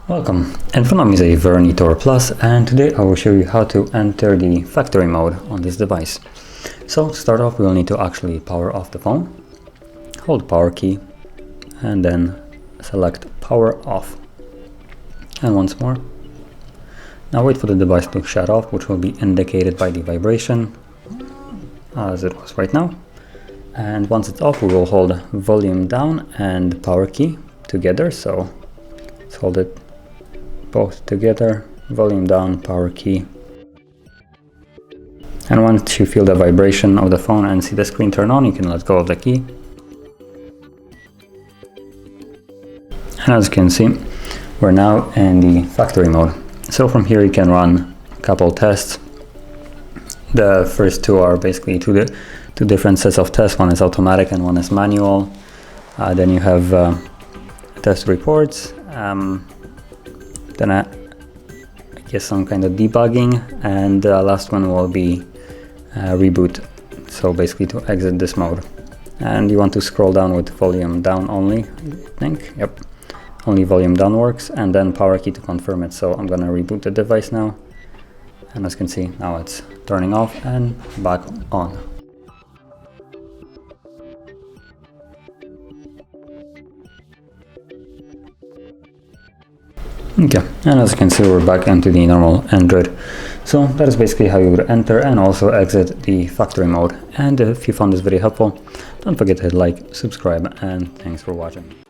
Welcome, in front of me is a VERNEE Thor Plus, and today I will show you how to enter the factory mode on this device. So to start off, we will need to actually power off the phone, hold power key, and then select power off. And once more. Now wait for the device to shut off, which will be indicated by the vibration, as it was right now. And once it's off, we will hold volume down and power key together. So let's hold it both together, volume down, power key. And once you feel the vibration of the phone and see the screen turn on, you can let go of the key. And as you can see, we're now in the factory mode. So from here you can run a couple tests. The first two are basically two different sets of tests. One is automatic and one is manual. Then you have test reports. Then I guess some kind of debugging, and the last one will be reboot. So basically to exit this mode. And you want to scroll down with volume down only, I think. Yep, only volume down works, and then power key to confirm it. So I'm gonna reboot the device now, and as you can see, now it's turning off and back on. Okay, and as you can see, we're back into the normal Android. So that is basically how you would enter and also exit the factory mode. And if you found this video helpful, don't forget to hit like, subscribe, and thanks for watching.